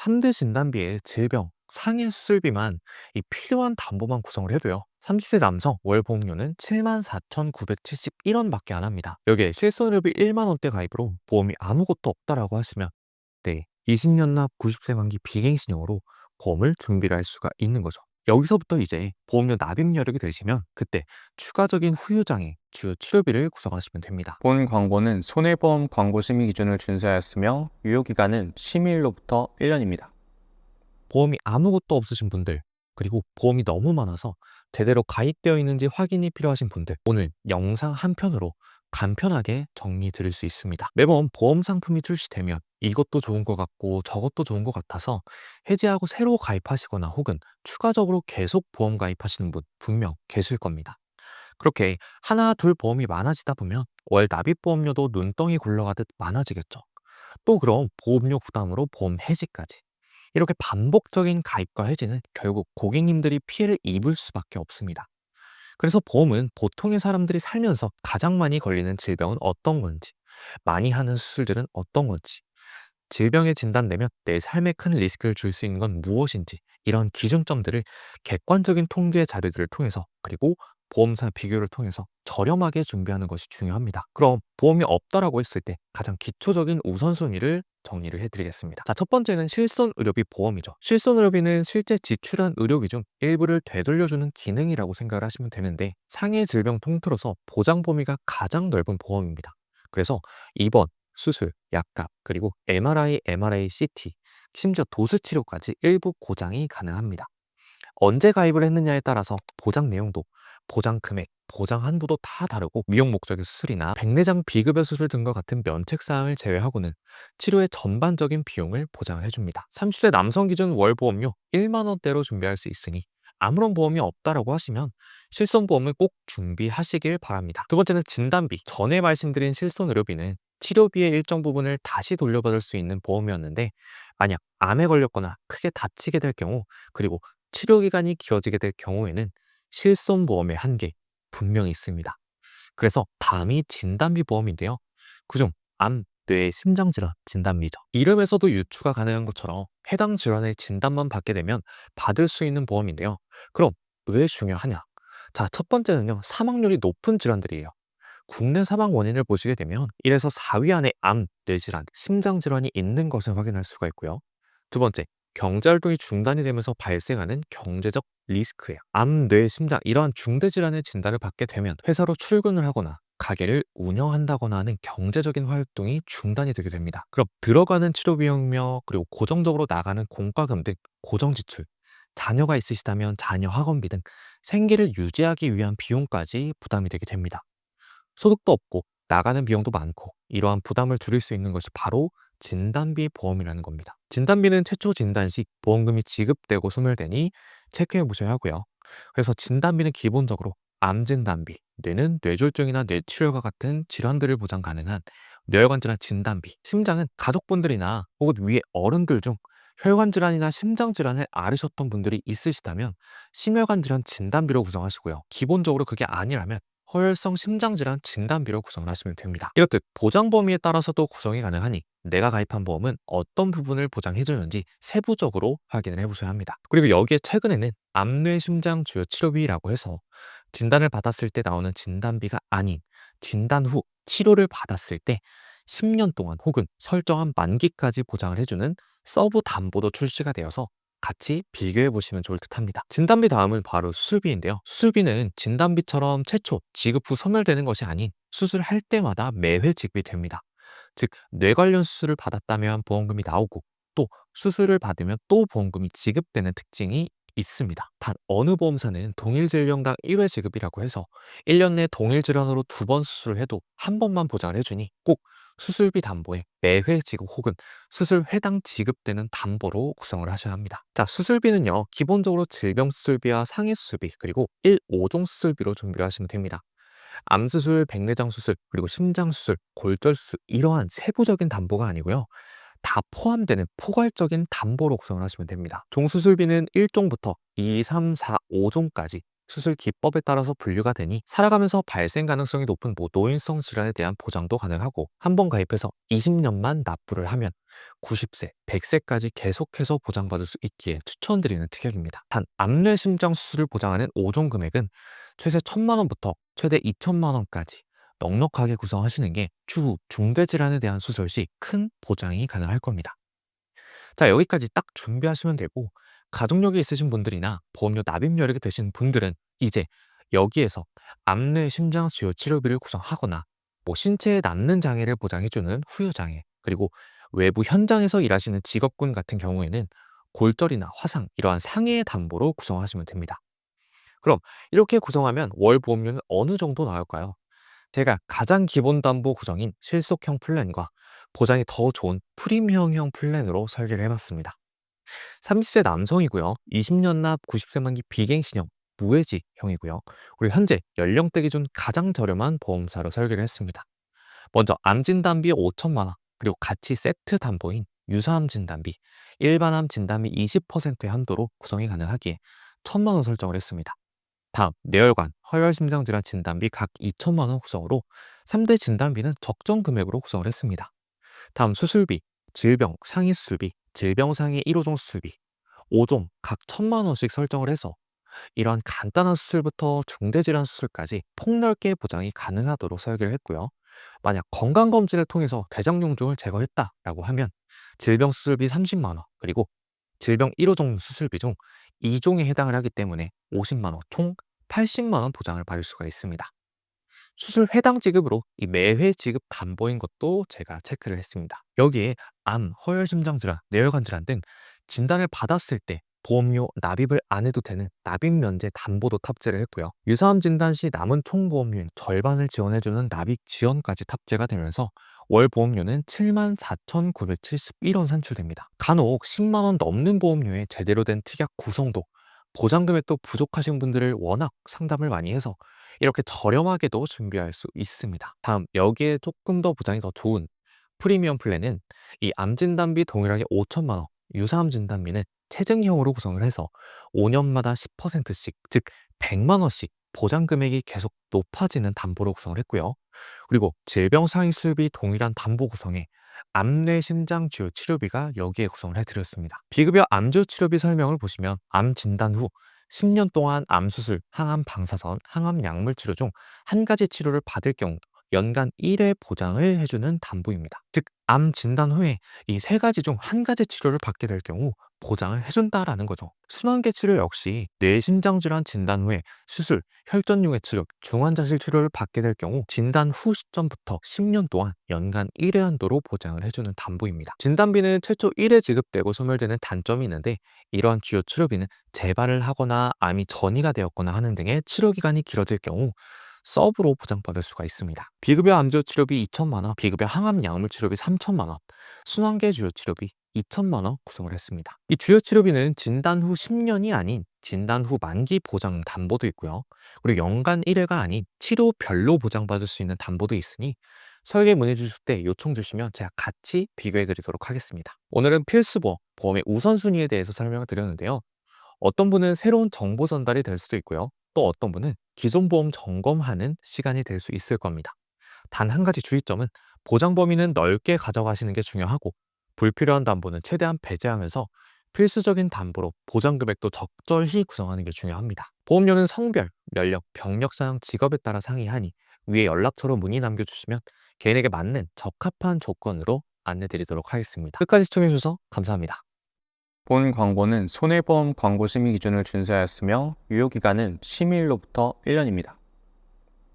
3대 진단비의 질병, 상해 수술비만 이 필요한 담보만 구성을 해도요. 30세 남성 월 보험료는 74,971원 밖에 안 합니다. 여기에 실손의료비 1만 원대 가입으로 보험이 아무것도 없다라고 하시면 네, 20년 납 90세 만기 비갱신형으로 보험을 준비를 할 수가 있는 거죠. 여기서부터 이제 보험료 납입 여력이 되시면 그때 추가적인 후유장애, 주요 치료비를 구성하시면 됩니다. 본 광고는 손해보험 광고 심의 기준을 준수하였으며 유효기간은 심의일로부터 1년입니다. 보험이 아무것도 없으신 분들, 그리고 보험이 너무 많아서 제대로 가입되어 있는지 확인이 필요하신 분들, 오늘 영상 한 편으로 간편하게 정리 드릴 수 있습니다. 매번 보험 상품이 출시되면 이것도 좋은 것 같고 저것도 좋은 것 같아서 해지하고 새로 가입하시거나 혹은 추가적으로 계속 보험 가입하시는 분 분명 계실 겁니다. 그렇게 하나 둘 보험이 많아지다 보면 월 납입 보험료도 눈덩이 굴러가듯 많아지겠죠. 또 그럼 보험료 부담으로 보험 해지까지. 이렇게 반복적인 가입과 해지는 결국 고객님들이 피해를 입을 수밖에 없습니다. 그래서 보험은 보통의 사람들이 살면서 가장 많이 걸리는 질병은 어떤 건지, 많이 하는 수술들은 어떤 건지, 질병에 진단되면 내 삶에 큰 리스크를 줄 수 있는 건 무엇인지, 이런 기준점들을 객관적인 통계 자료들을 통해서, 그리고 보험사 비교를 통해서 저렴하게 준비하는 것이 중요합니다. 그럼 보험이 없다라고 했을 때 가장 기초적인 우선순위를 정리를 해드리겠습니다. 자, 첫 번째는 실손의료비 보험이죠. 실손의료비는 실제 지출한 의료비 중 일부를 되돌려주는 기능이라고 생각을 하시면 되는데, 상해 질병 통틀어서 보장 범위가 가장 넓은 보험입니다. 그래서 입원, 수술, 약값, 그리고 MRI, CT, 심지어 도수 치료까지 일부 보장이 가능합니다. 언제 가입을 했느냐에 따라서 보장 내용도, 보장 금액, 보장 한도도 다 다르고, 미용 목적의 수술이나 백내장 비급여 수술 등과 같은 면책 사항을 제외하고는 치료의 전반적인 비용을 보장을 해줍니다. 30세 남성 기준 월 보험료 1만 원대로 준비할 수 있으니 아무런 보험이 없다라고 하시면 실손보험을 꼭 준비하시길 바랍니다. 두 번째는 진단비. 전에 말씀드린 실손의료비는 치료비의 일정 부분을 다시 돌려받을 수 있는 보험이었는데, 만약 암에 걸렸거나 크게 다치게 될 경우, 그리고 치료 기간이 길어지게 될 경우에는 실손보험의 한계 분명히 있습니다. 그래서 다음이 진단비 보험인데요. 그중 암, 뇌, 심장질환 진단비죠. 이름에서도 유추가 가능한 것처럼 해당 질환의 진단만 받게 되면 받을 수 있는 보험인데요. 그럼 왜 중요하냐? 자, 첫 번째는요. 사망률이 높은 질환들이에요. 국내 사망 원인을 보시게 되면 1에서 4위 안에 암, 뇌질환, 심장질환이 있는 것을 확인할 수가 있고요. 두 번째, 경제활동이 중단이 되면서 발생하는 경제적 리스크예요. 암, 뇌, 심장 이러한 중대질환의 진단을 받게 되면 회사로 출근을 하거나 가게를 운영한다거나 하는 경제적인 활동이 중단이 되게 됩니다. 그럼 들어가는 치료 비용며 그리고 고정적으로 나가는 공과금 등 고정 지출, 자녀가 있으시다면 자녀 학원비 등 생계를 유지하기 위한 비용까지 부담이 되게 됩니다. 소득도 없고 나가는 비용도 많고 이러한 부담을 줄일 수 있는 것이 바로 진단비 보험이라는 겁니다. 진단비는 최초 진단 시 보험금이 지급되고 소멸되니 체크해 보셔야 하고요. 그래서 진단비는 기본적으로 암 진단비, 뇌는 뇌졸중이나 뇌출혈과 같은 질환들을 보장 가능한 뇌혈관 질환 진단비, 심장은 가족분들이나 혹은 위에 어른들 중 혈관 질환이나 심장 질환을 앓으셨던 분들이 있으시다면 심혈관 질환 진단비로 구성하시고요. 기본적으로 그게 아니라면 허혈성 심장질환 진단비로 구성을 하시면 됩니다. 이렇듯 보장 범위에 따라서도 구성이 가능하니 내가 가입한 보험은 어떤 부분을 보장해주는지 세부적으로 확인을 해보셔야 합니다. 그리고 여기에 최근에는 암뇌 심장 주요 치료비라고 해서 진단을 받았을 때 나오는 진단비가 아닌 진단 후 치료를 받았을 때 10년 동안 혹은 설정한 만기까지 보장을 해주는 서브 담보도 출시가 되어서 같이 비교해 보시면 좋을 듯 합니다. 진단비 다음은 바로 수술비인데요. 수술비는 진단비처럼 최초 지급 후 소멸되는 것이 아닌 수술할 때마다 매회 지급이 됩니다. 즉, 뇌 관련 수술을 받았다면 보험금이 나오고 또 수술을 받으면 또 보험금이 지급되는 특징이 있습니다. 단 어느 보험사는 동일 질병당 1회 지급이라고 해서 1년 내 동일 질환으로 2번 수술을 해도 한 번만 보장을 해주니 꼭 수술비 담보에 매회 지급 혹은 수술 회당 지급되는 담보로 구성을 하셔야 합니다. 자, 수술비는요. 기본적으로 질병 수술비와 상해 수술비 그리고 1, 5종 수술비로 준비를 하시면 됩니다. 암 수술, 백내장 수술, 그리고 심장 수술, 골절 수술 이러한 세부적인 담보가 아니고요. 다 포함되는 포괄적인 담보로 구성을 하시면 됩니다. 종수술비는 1종부터 2, 3, 4, 5종까지 수술 기법에 따라서 분류가 되니 살아가면서 발생 가능성이 높은 노인성 질환에 대한 보장도 가능하고 한 번 가입해서 20년만 납부를 하면 90세, 100세까지 계속해서 보장받을 수 있기에 추천드리는 특약입니다. 단 암뇌심장 수술을 보장하는 5종 금액은 최대 1,000만 원부터 최대 2,000만 원까지 넉넉하게 구성하시는 게 추후 중대질환에 대한 수술 시 큰 보장이 가능할 겁니다. 자, 여기까지 딱 준비하시면 되고 가족력이 있으신 분들이나 보험료 납입 여력이 되신 분들은 이제 여기에서 암내 심장 수요 치료비를 구성하거나 신체에 남는 장애를 보장해주는 후유 장애, 그리고 외부 현장에서 일하시는 직업군 같은 경우에는 골절이나 화상 이러한 상해의 담보로 구성하시면 됩니다. 그럼 이렇게 구성하면 월 보험료는 어느 정도 나올까요? 제가 가장 기본 담보 구성인 실속형 플랜과 보장이 더 좋은 프리미엄형 플랜으로 설계를 해봤습니다. 30세 남성이고요. 20년 납 90세 만기 비갱신형 무해지형이고요. 그리고 현재 연령대 기준 가장 저렴한 보험사로 설계를 했습니다. 먼저 암 진단비 5천만 원, 그리고 같이 세트 담보인 유사암 진단비, 일반암 진단비 20%의 한도로 구성이 가능하기에 1,000만 원 설정을 했습니다. 다음, 뇌혈관, 허혈심장질환 진단비 각 2천만 원 구성으로 3대 진단비는 적정 금액으로 구성을 했습니다. 다음, 수술비, 질병 상해 수술비, 질병 상해 1호종 수술비 5종 각 1,000만 원씩 설정을 해서 이러한 간단한 수술부터 중대질환 수술까지 폭넓게 보장이 가능하도록 설계를 했고요. 만약 건강검진을 통해서 대장용종을 제거했다라고 하면 질병 수술비 30만 원, 그리고 질병 1호종 수술비 중 2종에 해당을 하기 때문에 50만 원, 총 80만 원 보장을 받을 수가 있습니다. 수술 회당 지급으로 이 매회 지급 담보인 것도 제가 체크를 했습니다. 여기에 암, 허혈심장 질환, 뇌혈관 질환 등 진단을 받았을 때 보험료 납입을 안 해도 되는 납입 면제 담보도 탑재를 했고요. 유사암 진단 시 남은 총 보험료인 절반을 지원해주는 납입 지원까지 탑재가 되면서 월 보험료는 74,971원 산출됩니다. 간혹 10만 원 넘는 보험료에 제대로 된 특약 구성도, 보장 금액도 부족하신 분들을 워낙 상담을 많이 해서 이렇게 저렴하게도 준비할 수 있습니다. 다음, 여기에 조금 더 보장이 더 좋은 프리미엄 플랜은 이 암 진단비 동일하게 5천만 원, 유사암 진단비는 체증형으로 구성을 해서 5년마다 10%씩, 즉 100만 원씩 보장 금액이 계속 높아지는 담보로 구성을 했고요. 그리고 질병 상해 수술비 동일한 담보 구성에 암, 뇌, 심장 주요 치료비가 여기에 구성을 해드렸습니다. 비급여 암주 치료비 설명을 보시면 암 진단 후 10년 동안 암 수술, 항암 방사선, 항암 약물 치료 중 한 가지 치료를 받을 경우 연간 1회 보장을 해주는 담보입니다. 즉, 암 진단 후에 이 세 가지 중 한 가지 치료를 받게 될 경우 보장을 해준다라는 거죠. 순환계 치료 역시 뇌심장질환 진단 후에 수술, 혈전용의 치료, 중환자실 치료를 받게 될 경우 진단 후 시점부터 10년 동안 연간 1회 한도로 보장을 해주는 담보입니다. 진단비는 최초 1회 지급되고 소멸되는 단점이 있는데 이러한 주요 치료비는 재발을 하거나 암이 전이가 되었거나 하는 등의 치료 기간이 길어질 경우 서브로 보장받을 수가 있습니다. 비급여 암주 치료비 2천만 원, 비급여 항암 약물 치료비 3천만 원, 순환계 주요 치료비 2천만 원 구성을 했습니다. 이 주요 치료비는 진단 후 10년이 아닌 진단 후 만기 보장 담보도 있고요. 그리고 연간 1회가 아닌 치료별로 보장받을 수 있는 담보도 있으니 설계 문의 주실 때 요청 주시면 제가 같이 비교해 드리도록 하겠습니다. 오늘은 필수보험, 보험의 우선순위에 대해서 설명을 드렸는데요. 어떤 분은 새로운 정보 전달이 될 수도 있고요. 또 어떤 분은 기존 보험 점검하는 시간이 될 수 있을 겁니다. 단 한 가지 주의점은 보장 범위는 넓게 가져가시는 게 중요하고 불필요한 담보는 최대한 배제하면서 필수적인 담보로 보장 금액도 적절히 구성하는 게 중요합니다. 보험료는 성별, 연령, 병력 사용, 직업에 따라 상이하니 위에 연락처로 문의 남겨주시면 개인에게 맞는 적합한 조건으로 안내드리도록 하겠습니다. 끝까지 시청해주셔서 감사합니다. 본 광고는 손해보험 광고 심의 기준을 준수하였으며 유효기간은 심의일로부터 1년입니다.